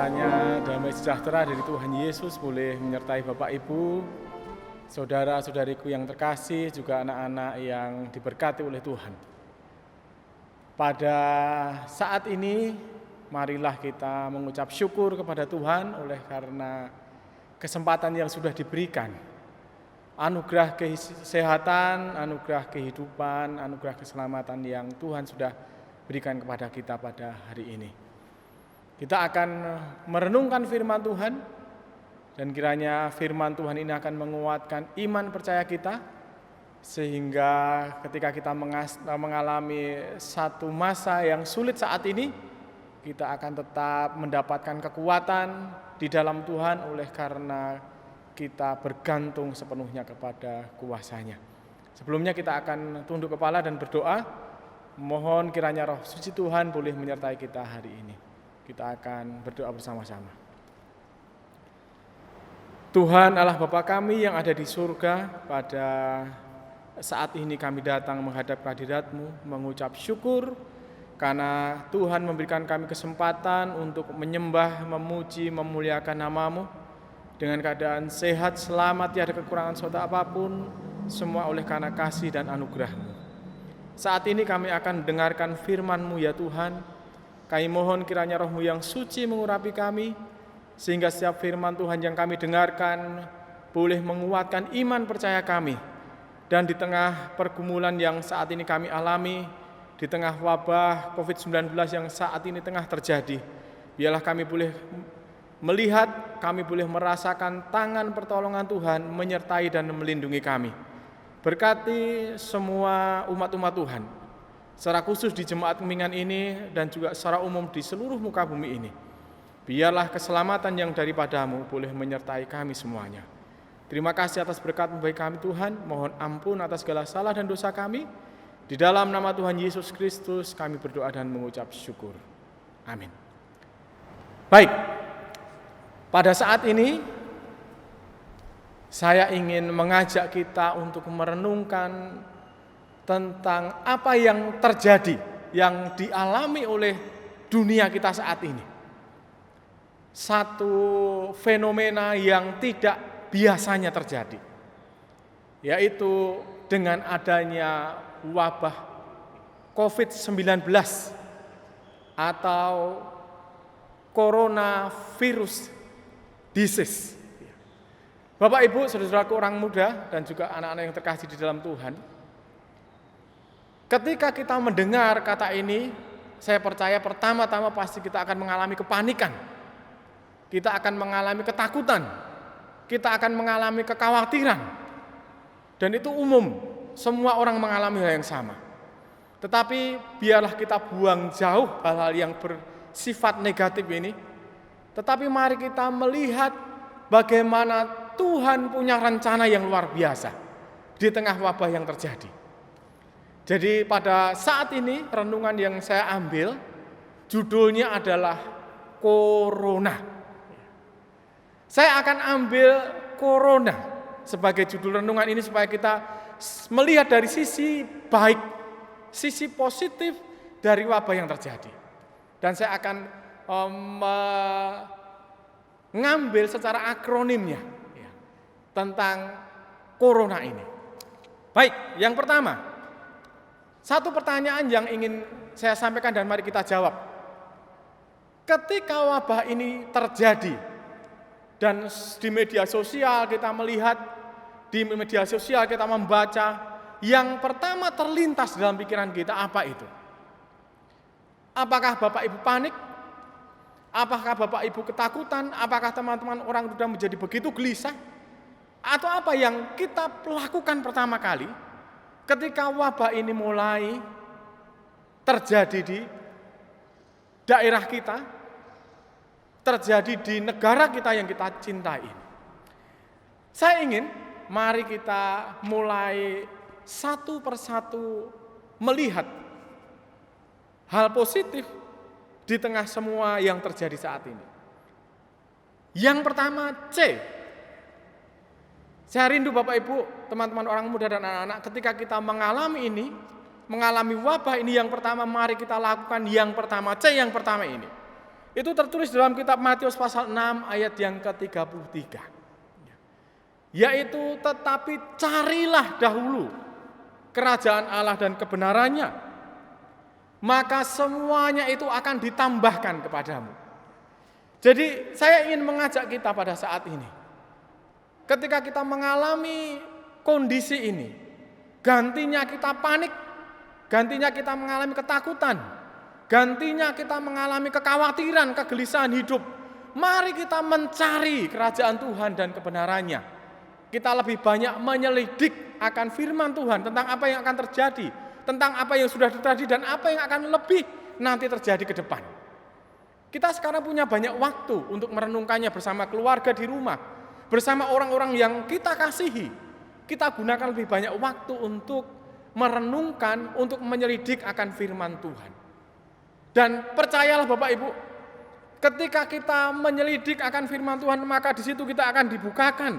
Kiranya damai sejahtera dari Tuhan Yesus boleh menyertai Bapak Ibu, saudara-saudariku yang terkasih, juga anak-anak yang diberkati oleh Tuhan. Pada saat ini, marilah kita mengucap syukur kepada Tuhan oleh karena kesempatan yang sudah diberikan. Anugerah kesehatan, anugerah kehidupan, anugerah keselamatan yang Tuhan sudah berikan kepada kita pada hari ini. Kita akan merenungkan firman Tuhan, dan kiranya firman Tuhan ini akan menguatkan iman percaya kita, sehingga ketika kita mengalami satu masa yang sulit saat ini, kita akan tetap mendapatkan kekuatan di dalam Tuhan oleh karena kita bergantung sepenuhnya kepada kuasa-Nya. Sebelumnya kita akan tunduk kepala dan berdoa, mohon kiranya Roh Suci Tuhan boleh menyertai kita hari ini. Kita akan berdoa bersama-sama. Tuhan Allah Bapa kami yang ada di surga, pada saat ini kami datang menghadap kehadirat-Mu, mengucap syukur karena Tuhan memberikan kami kesempatan untuk menyembah, memuji, memuliakan nama-Mu dengan keadaan sehat, selamat, tiada kekurangan suatu apapun, semua oleh karena kasih dan anugerah-Mu. Saat ini kami akan mendengarkan firman-Mu ya Tuhan. Kami mohon kiranya Roh-Mu yang suci mengurapi kami, sehingga setiap firman Tuhan yang kami dengarkan boleh menguatkan iman percaya kami. Dan di tengah pergumulan yang saat ini kami alami, di tengah wabah COVID-19 yang saat ini tengah terjadi, biarlah kami boleh melihat, kami boleh merasakan tangan pertolongan Tuhan menyertai dan melindungi kami. Berkati semua umat-umat Tuhan, secara khusus di Jemaat Kuningan ini dan juga secara umum di seluruh muka bumi ini. Biarlah keselamatan yang daripada-Mu boleh menyertai kami semuanya. Terima kasih atas berkat-Mu bagi kami Tuhan. Mohon ampun atas segala salah dan dosa kami. Di dalam nama Tuhan Yesus Kristus kami berdoa dan mengucap syukur. Amin. Baik, pada saat ini saya ingin mengajak kita untuk merenungkan tentang apa yang terjadi, yang dialami oleh dunia kita saat ini. Satu fenomena yang tidak biasanya terjadi, yaitu dengan adanya wabah COVID-19 atau coronavirus disease. Bapak Ibu, saudara-saudaraku orang muda dan juga anak-anak yang terkasih di dalam Tuhan, ketika kita mendengar kata ini, saya percaya pertama-tama pasti kita akan mengalami kepanikan. Kita akan mengalami ketakutan. Kita akan mengalami kekhawatiran. Dan itu umum, semua orang mengalami hal yang sama. Tetapi biarlah kita buang jauh hal-hal yang bersifat negatif ini. Tetapi mari kita melihat bagaimana Tuhan punya rencana yang luar biasa di tengah wabah yang terjadi. Jadi pada saat ini renungan yang saya ambil judulnya adalah Corona. Saya akan ambil Corona sebagai judul renungan ini supaya kita melihat dari sisi baik, sisi positif dari wabah yang terjadi. Dan saya akan mengambil secara akronimnya tentang Corona ini. Baik, yang pertama, satu pertanyaan yang ingin saya sampaikan dan mari kita jawab. Ketika wabah ini terjadi dan di media sosial kita melihat, di media sosial kita membaca, yang pertama terlintas dalam pikiran kita apa itu? Apakah Bapak Ibu panik? Apakah Bapak Ibu ketakutan? Apakah teman-teman orang sudah menjadi begitu gelisah? Atau apa yang kita lakukan pertama kali ketika wabah ini mulai terjadi di daerah kita, terjadi di negara kita yang kita cintai. Saya ingin mari kita mulai satu persatu melihat hal positif di tengah semua yang terjadi saat ini. Yang pertama, C. Saya rindu Bapak Ibu, teman-teman orang muda dan anak-anak, ketika kita mengalami ini, mengalami wabah ini, yang pertama mari kita lakukan yang pertama, C yang pertama ini. Itu tertulis dalam kitab Matius pasal 6 ayat yang ke-33. Yaitu tetapi carilah dahulu kerajaan Allah dan kebenarannya, maka semuanya itu akan ditambahkan kepadamu. Jadi saya ingin mengajak kita pada saat ini, ketika kita mengalami kondisi ini, gantinya kita panik, gantinya kita mengalami ketakutan, gantinya kita mengalami kekhawatiran, kegelisahan hidup. Mari kita mencari kerajaan Tuhan dan kebenarannya. Kita lebih banyak menyelidik akan firman Tuhan tentang apa yang akan terjadi, tentang apa yang sudah terjadi dan apa yang akan lebih nanti terjadi ke depan. Kita sekarang punya banyak waktu untuk merenungkannya bersama keluarga di rumah, bersama orang-orang yang kita kasihi. Kita gunakan lebih banyak waktu untuk merenungkan, untuk menyelidik akan firman Tuhan. Dan percayalah Bapak Ibu, ketika kita menyelidik akan firman Tuhan, maka di situ kita akan dibukakan.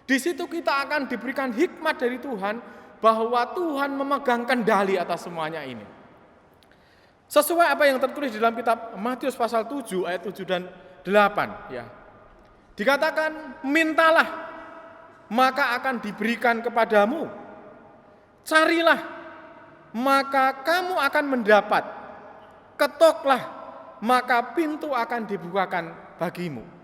Di situ kita akan diberikan hikmat dari Tuhan bahwa Tuhan memegang kendali atas semuanya ini. Sesuai apa yang tertulis di dalam kitab Matius pasal 7 ayat 7 dan 8 ya. Dikatakan, mintalah maka akan diberikan kepadamu. Carilah maka kamu akan mendapat. Ketoklah maka pintu akan dibukakan bagimu.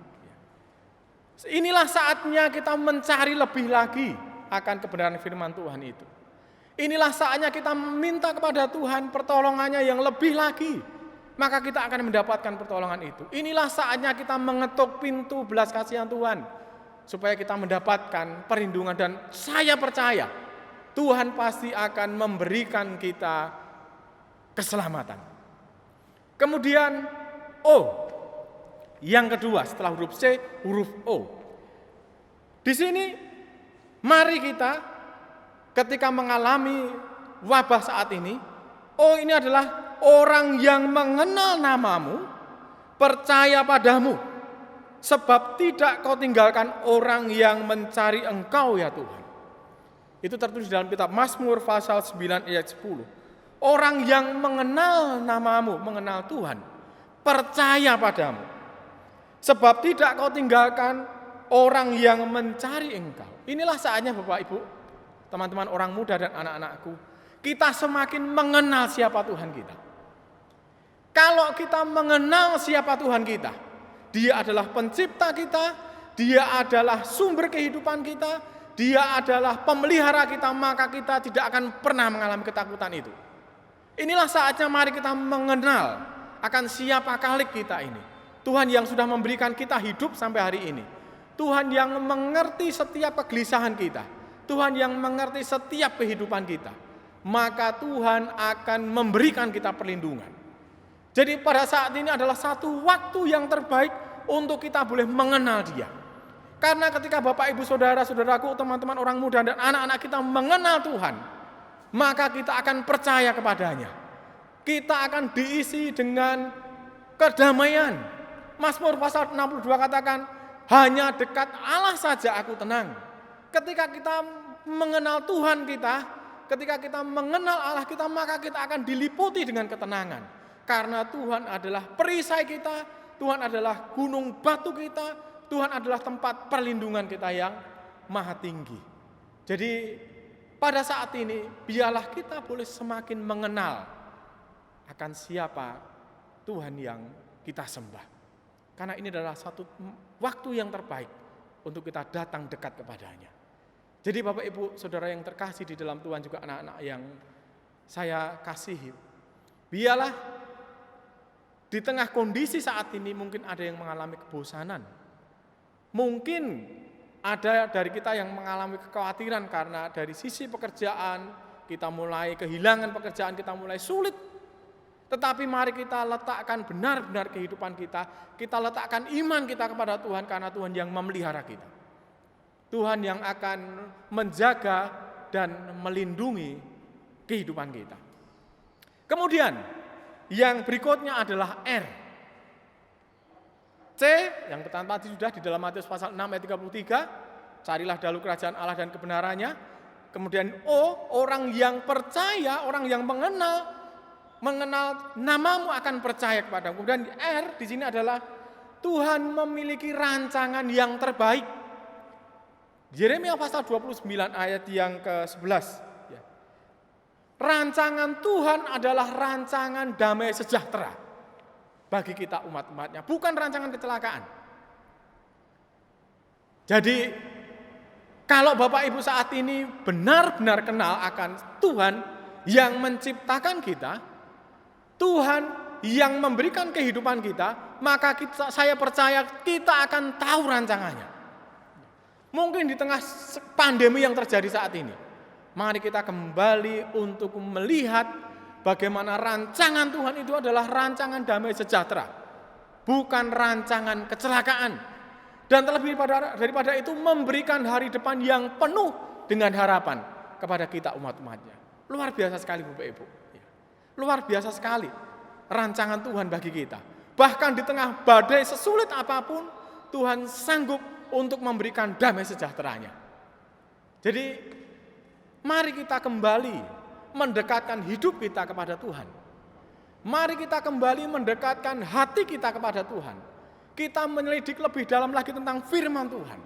Inilah saatnya kita mencari lebih lagi akan kebenaran firman Tuhan itu. Inilah saatnya kita minta kepada Tuhan pertolongannya yang lebih lagi. Maka kita akan mendapatkan pertolongan itu. Inilah saatnya kita mengetuk pintu belas kasihan Tuhan. Supaya kita mendapatkan perlindungan, dan saya percaya Tuhan pasti akan memberikan kita keselamatan. Kemudian yang kedua setelah huruf C, huruf O. Di sini mari kita ketika mengalami wabah saat ini, ini adalah orang yang mengenal namamu, percaya padamu, sebab tidak kau tinggalkan orang yang mencari engkau ya Tuhan. Itu tertulis dalam kitab Mazmur pasal 9 ayat 10. Orang yang mengenal namamu, mengenal Tuhan, percaya padamu, sebab tidak kau tinggalkan orang yang mencari engkau. Inilah saatnya Bapak Ibu, teman-teman orang muda dan anak-anakku, kita semakin mengenal siapa Tuhan kita. Kalau kita mengenal siapa Tuhan kita, Dia adalah pencipta kita, Dia adalah sumber kehidupan kita, Dia adalah pemelihara kita, maka kita tidak akan pernah mengalami ketakutan itu. Inilah saatnya mari kita mengenal akan siapa Khalik kita ini. Tuhan yang sudah memberikan kita hidup sampai hari ini. Tuhan yang mengerti setiap kegelisahan kita. Tuhan yang mengerti setiap kehidupan kita. Maka Tuhan akan memberikan kita perlindungan. Jadi pada saat ini adalah satu waktu yang terbaik untuk kita boleh mengenal Dia. Karena ketika Bapak Ibu Saudara-saudaraku, teman-teman orang muda dan anak-anak kita mengenal Tuhan, maka kita akan percaya kepadanya. Kita akan diisi dengan kedamaian. Mazmur pasal 62 katakan, hanya dekat Allah saja aku tenang. Ketika kita mengenal Tuhan kita, ketika kita mengenal Allah kita, maka kita akan diliputi dengan ketenangan. Karena Tuhan adalah perisai kita, Tuhan adalah gunung batu kita, Tuhan adalah tempat perlindungan kita yang maha tinggi. Jadi pada saat ini, biarlah kita boleh semakin mengenal akan siapa Tuhan yang kita sembah. Karena ini adalah satu waktu yang terbaik untuk kita datang dekat kepadanya. Jadi Bapak Ibu Saudara yang terkasih di dalam Tuhan, juga anak-anak yang saya kasihi, biarlah di tengah kondisi saat ini mungkin ada yang mengalami kebosanan. Mungkin ada dari kita yang mengalami kekhawatiran karena dari sisi pekerjaan kita mulai kehilangan pekerjaan, kita mulai sulit. Tetapi mari kita letakkan benar-benar kehidupan kita letakkan iman kita kepada Tuhan, karena Tuhan yang memelihara kita. Tuhan yang akan menjaga dan melindungi kehidupan kita. Kemudian yang berikutnya adalah R. C, yang pertama tadi sudah di dalam Matius pasal 6 ayat 33, carilah dahulu kerajaan Allah dan kebenarannya. Kemudian O, orang yang percaya, orang yang mengenal, mengenal namamu akan percaya kepadamu. Dan R di sini adalah Tuhan memiliki rancangan yang terbaik. Yeremia pasal 29 ayat yang ke-11. Rancangan Tuhan adalah rancangan damai sejahtera bagi kita umat-umatnya, bukan rancangan kecelakaan. Jadi kalau Bapak Ibu saat ini benar-benar kenal akan Tuhan yang menciptakan kita, Tuhan yang memberikan kehidupan kita, maka saya percaya kita akan tahu rancangannya. Mungkin di tengah pandemi yang terjadi saat ini, mari kita kembali untuk melihat bagaimana rancangan Tuhan itu adalah rancangan damai sejahtera, bukan rancangan kecelakaan. Dan terlebih daripada itu memberikan hari depan yang penuh dengan harapan kepada kita umat-umatnya. Luar biasa sekali Bapak Ibu. Luar biasa sekali rancangan Tuhan bagi kita. Bahkan di tengah badai sesulit apapun, Tuhan sanggup untuk memberikan damai sejahteranya. Jadi mari kita kembali mendekatkan hidup kita kepada Tuhan. Mari kita kembali mendekatkan hati kita kepada Tuhan. Kita menyelidik lebih dalam lagi tentang firman Tuhan.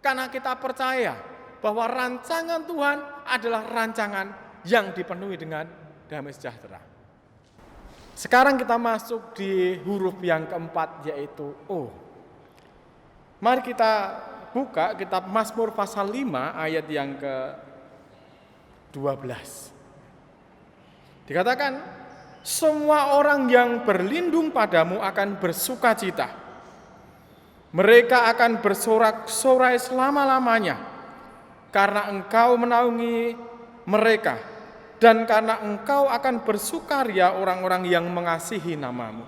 Karena kita percaya bahwa rancangan Tuhan adalah rancangan yang dipenuhi dengan damai sejahtera. Sekarang kita masuk di huruf yang keempat, yaitu O. Mari kita buka kitab Mazmur pasal 5 ayat yang ke-12. Dikatakan, semua orang yang berlindung padamu akan bersukacita. Mereka akan bersorak-sorai selama-lamanya karena engkau menaungi mereka dan karena engkau akan bersukaria orang-orang yang mengasihi namamu.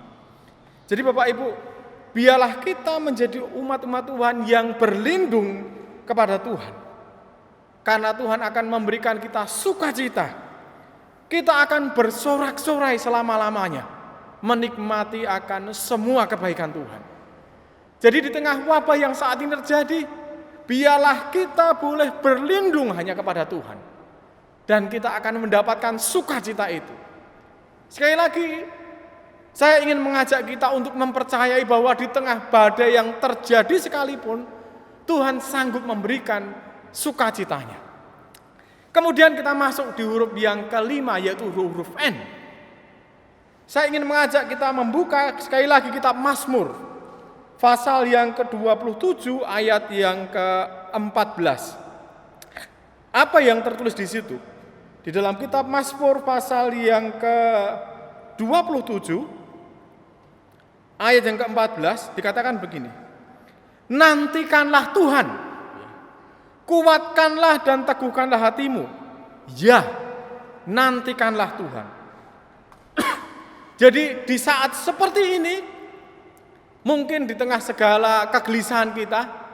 Jadi Bapak Ibu, biarlah kita menjadi umat-umat Tuhan yang berlindung kepada Tuhan. Karena Tuhan akan memberikan kita sukacita. Kita akan bersorak-sorai selama-lamanya, menikmati akan semua kebaikan Tuhan. Jadi di tengah wabah yang saat ini terjadi, biarlah kita boleh berlindung hanya kepada Tuhan. Dan kita akan mendapatkan sukacita itu. Sekali lagi, saya ingin mengajak kita untuk mempercayai bahwa di tengah badai yang terjadi sekalipun, Tuhan sanggup memberikan sukacitanya. Kemudian kita masuk di huruf yang kelima, yaitu huruf N. Saya ingin mengajak kita membuka sekali lagi kitab Mazmur pasal yang ke-27 ayat yang ke-14. Apa yang tertulis di situ? Di dalam kitab Mazmur pasal yang ke-27 ayat yang ke-14 dikatakan begini. Nantikanlah Tuhan, kuatkanlah dan teguhkanlah hatimu. Ya, nantikanlah Tuhan. Jadi di saat seperti ini, mungkin di tengah segala kegelisahan kita,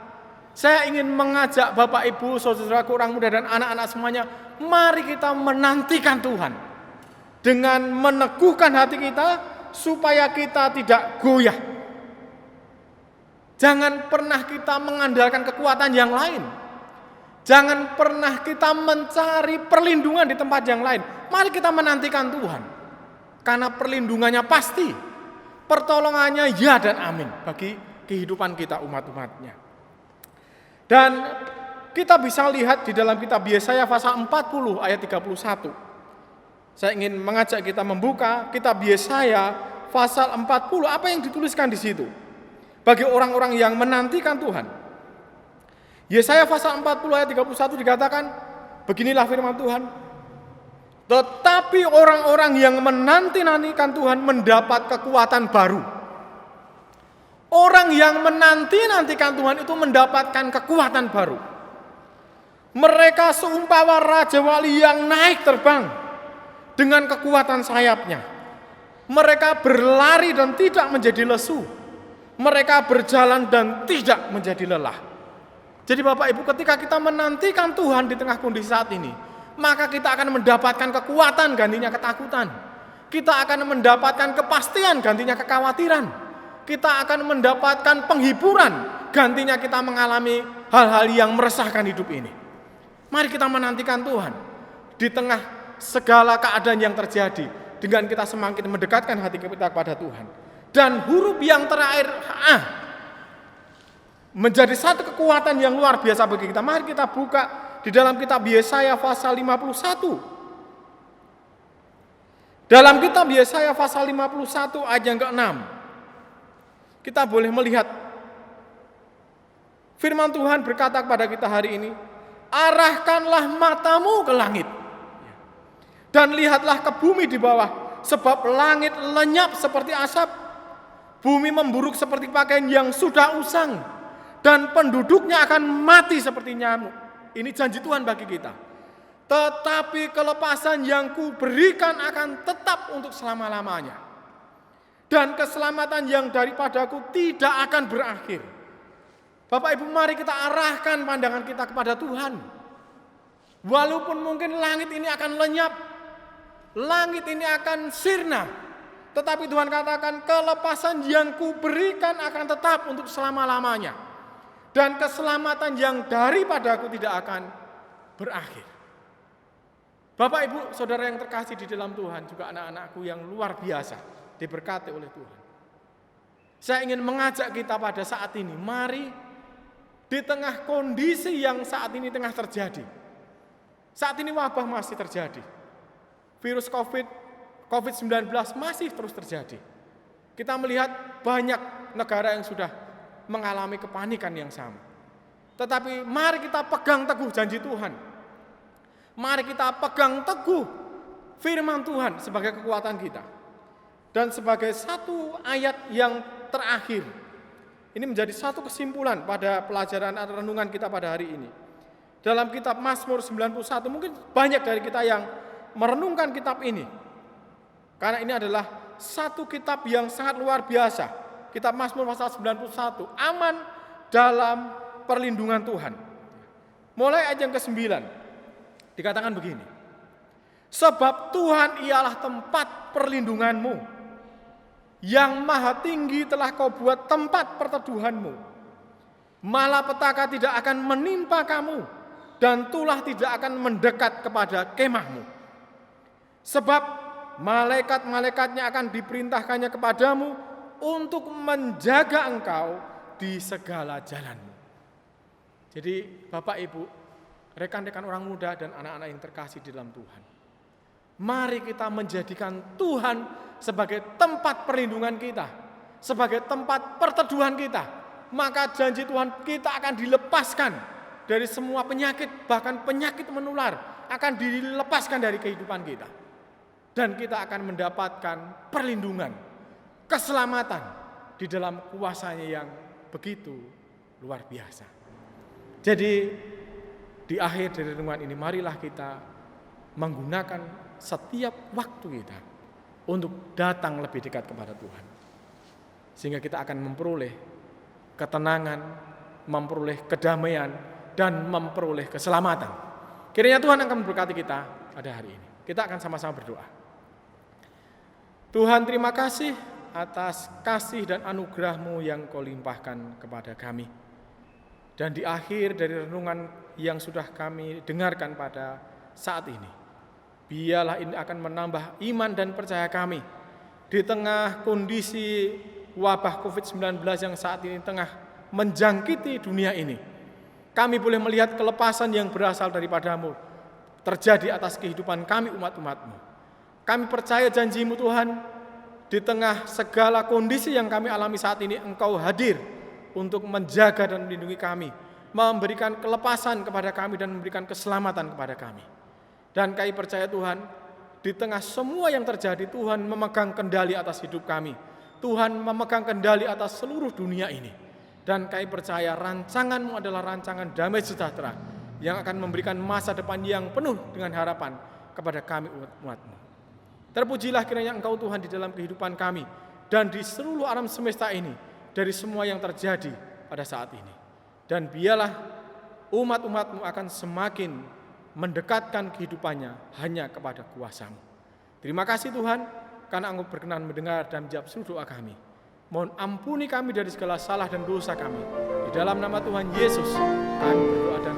saya ingin mengajak Bapak Ibu, saudara-saudaraku, orang muda dan anak-anak semuanya, mari kita menantikan Tuhan dengan meneguhkan hati kita supaya kita tidak goyah. Jangan pernah kita mengandalkan kekuatan yang lain. Jangan pernah kita mencari perlindungan di tempat yang lain. Mari kita menantikan Tuhan, karena perlindungannya pasti. Pertolongannya ya dan amin bagi kehidupan kita umat-umatnya. Dan kita bisa lihat di dalam kitab Yesaya pasal 40 ayat 31. Saya ingin mengajak kita membuka kitab Yesaya pasal 40, apa yang dituliskan di situ bagi orang-orang yang menantikan Tuhan. Yesaya pasal 40 ayat 31 dikatakan, beginilah firman Tuhan. Tetapi orang-orang yang menanti-nantikan Tuhan mendapat kekuatan baru. Orang yang menanti-nantikan Tuhan itu mendapatkan kekuatan baru. Mereka seumpama raja wali yang naik terbang dengan kekuatan sayapnya. Mereka berlari dan tidak menjadi lesu. Mereka berjalan dan tidak menjadi lelah. Jadi Bapak Ibu, ketika kita menantikan Tuhan di tengah kondisi saat ini, maka kita akan mendapatkan kekuatan gantinya ketakutan. Kita akan mendapatkan kepastian gantinya kekhawatiran. Kita akan mendapatkan penghiburan gantinya kita mengalami hal-hal yang meresahkan hidup ini. Mari kita menantikan Tuhan di tengah segala keadaan yang terjadi. dengan kita semakin mendekatkan hati kita kepada Tuhan. Dan huruf yang terakhir A menjadi satu kekuatan yang luar biasa bagi kita. Mari kita buka di dalam kitab Yesaya pasal 51. Dalam kitab Yesaya pasal 51 ayat yang ke-6, kita boleh melihat firman Tuhan berkata kepada kita hari ini, arahkanlah matamu ke langit dan lihatlah ke bumi di bawah, sebab langit lenyap seperti asap, bumi memburuk seperti pakaian yang sudah usang, dan penduduknya akan mati seperti nyamuk. Ini janji Tuhan bagi kita. Tetapi kelepasan yang kuberikan akan tetap untuk selama-lamanya. Dan keselamatan yang daripadaku tidak akan berakhir. Bapak Ibu, mari kita arahkan pandangan kita kepada Tuhan. Walaupun mungkin langit ini akan lenyap, langit ini akan sirna, tetapi Tuhan katakan kelepasan yang kuberikan akan tetap untuk selama-lamanya. Dan keselamatan yang daripadaku tidak akan berakhir. Bapak Ibu, saudara yang terkasih di dalam Tuhan, juga anak-anakku yang luar biasa, diberkati oleh Tuhan. Saya ingin mengajak kita pada saat ini, mari di tengah kondisi yang saat ini tengah terjadi. Saat ini wabah masih terjadi. Virus COVID-19 masih terus terjadi. Kita melihat banyak negara yang sudah mengalami kepanikan yang sama. Tetapi mari kita pegang teguh janji Tuhan. Mari kita pegang teguh firman Tuhan sebagai kekuatan kita. Dan sebagai satu ayat yang terakhir, ini menjadi satu kesimpulan pada pelajaran atau renungan kita pada hari ini. Dalam kitab Mazmur 91, mungkin banyak dari kita yang merenungkan kitab ini. Karena ini adalah satu kitab yang sangat luar biasa. Kitab Mazmur pasal 91, aman dalam perlindungan Tuhan. Mulai ayat yang ke-9, dikatakan begini. Sebab Tuhan ialah tempat perlindunganmu, yang maha tinggi telah kau buat tempat perteduhanmu. Malapetaka tidak akan menimpa kamu, dan tulah tidak akan mendekat kepada kemahmu. Sebab malaikat-malaikatnya akan diperintahkannya kepadamu untuk menjaga engkau di segala jalanmu. Jadi Bapak Ibu, rekan-rekan orang muda dan anak-anak yang terkasih di dalam Tuhan, mari kita menjadikan Tuhan sebagai tempat perlindungan kita, sebagai tempat perteduhan kita. Maka janji Tuhan, kita akan dilepaskan dari semua penyakit, bahkan penyakit menular akan dilepaskan dari kehidupan kita. Dan kita akan mendapatkan perlindungan, keselamatan di dalam kuasa-Nya yang begitu luar biasa. Jadi di akhir dari renungan ini, marilah kita menggunakan setiap waktu kita untuk datang lebih dekat kepada Tuhan. Sehingga kita akan memperoleh ketenangan, memperoleh kedamaian, dan memperoleh keselamatan. Kiranya Tuhan akan memberkati kita pada hari ini. Kita akan sama-sama berdoa. Tuhan, terima kasih atas kasih dan anugerah-Mu yang Kau limpahkan kepada kami. Dan di akhir dari renungan yang sudah kami dengarkan pada saat ini, biarlah ini akan menambah iman dan percaya kami di tengah kondisi wabah COVID-19 yang saat ini tengah menjangkiti dunia ini. Kami boleh melihat kelepasan yang berasal daripada-Mu terjadi atas kehidupan kami umat-umat-Mu. Kami percaya janji-Mu Tuhan, di tengah segala kondisi yang kami alami saat ini, Engkau hadir untuk menjaga dan melindungi kami, memberikan kelepasan kepada kami dan memberikan keselamatan kepada kami. Dan kami percaya Tuhan, di tengah semua yang terjadi, Tuhan memegang kendali atas hidup kami. Tuhan memegang kendali atas seluruh dunia ini. Dan kami percaya rancangan-Mu adalah rancangan damai sejahtera yang akan memberikan masa depan yang penuh dengan harapan kepada kami umat-Mu. Terpujilah kiranya Engkau Tuhan di dalam kehidupan kami dan di seluruh alam semesta ini dari semua yang terjadi pada saat ini. Dan biarlah umat-umat-Mu akan semakin mendekatkan kehidupannya hanya kepada kuasa-Mu. Terima kasih Tuhan, karena Engkau berkenan mendengar dan menjawab seluruh doa kami. Mohon ampuni kami dari segala salah dan dosa kami. Di dalam nama Tuhan Yesus kami berdoa dan